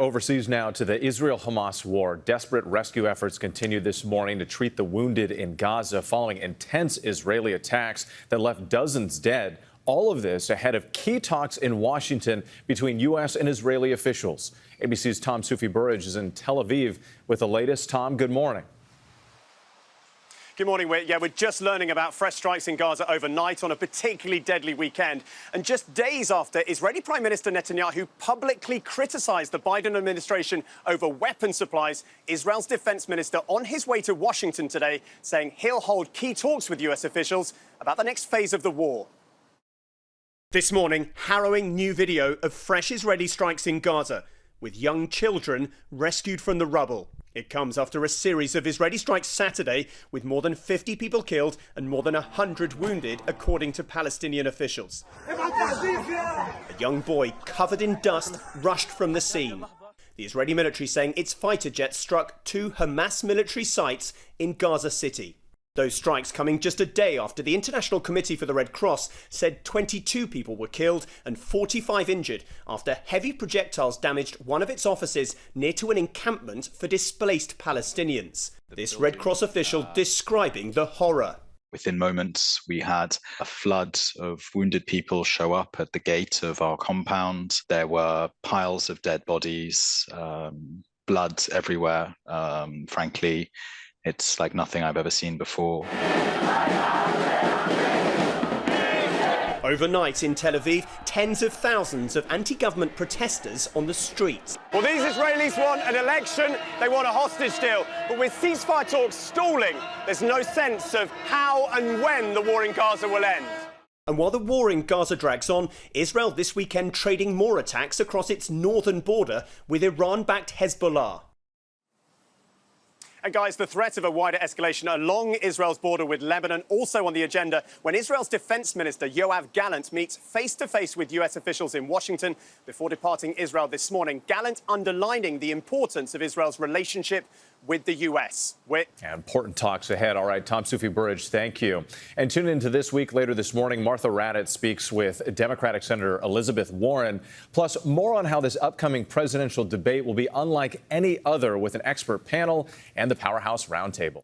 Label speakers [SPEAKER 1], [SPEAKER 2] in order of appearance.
[SPEAKER 1] Overseas now to the Israel-Hamas war. Desperate rescue efforts continue this morning to treat the wounded in Gaza following intense Israeli attacks that left dozens dead. All of this ahead of key talks in Washington between U.S. and Israeli officials. ABC's Tom Sufi-Burridge is in Tel Aviv with the latest. Tom, good morning.
[SPEAKER 2] Good morning, Whit. Yeah, we're just learning about fresh strikes in Gaza overnight on a particularly deadly weekend. And just days after Israeli Prime Minister Netanyahu publicly criticised the Biden administration over weapon supplies, Israel's defense minister on his way to Washington today saying he'll hold key talks with U.S. officials about the next phase of the war. This morning, harrowing new video of fresh Israeli strikes in Gaza, with young children rescued from the rubble. It comes after a series of Israeli strikes Saturday, with more than 50 people killed and more than 100 wounded, according to Palestinian officials. A young boy covered in dust rushed from the scene. The Israeli military saying its fighter jets struck 2 Hamas military sites in Gaza City. Those strikes coming just a day after the International Committee for the Red Cross said 22 people were killed and 45 injured after heavy projectiles damaged one of its offices near to an encampment for displaced Palestinians. This Red Cross official describing the horror.
[SPEAKER 3] Within moments, we had a flood of wounded people show up at the gate of our compound. There were piles of dead bodies, blood everywhere, frankly. It's like nothing I've ever seen before.
[SPEAKER 2] Overnight in Tel Aviv, tens of thousands of anti-government protesters on the streets. Well, these Israelis want an election, they want a hostage deal. But with ceasefire talks stalling, there's no sense of how and when the war in Gaza will end. And while the war in Gaza drags on, Israel this weekend trading more attacks across its northern border with Iran-backed Hezbollah. And guys, the threat of a wider escalation along Israel's border with Lebanon also on the agenda when Israel's defense minister Yoav Gallant meets face-to-face with U.S. officials in Washington before departing Israel this morning. Gallant underlining the importance of Israel's relationship with the U.S.
[SPEAKER 1] Important talks ahead. All right, Tom Sufi-Burridge, thank you. And tune into This Week later this morning. Martha Raddatz speaks with Democratic Senator Elizabeth Warren. Plus, more on how this upcoming presidential debate will be unlike any other with an expert panel and the Powerhouse Roundtable.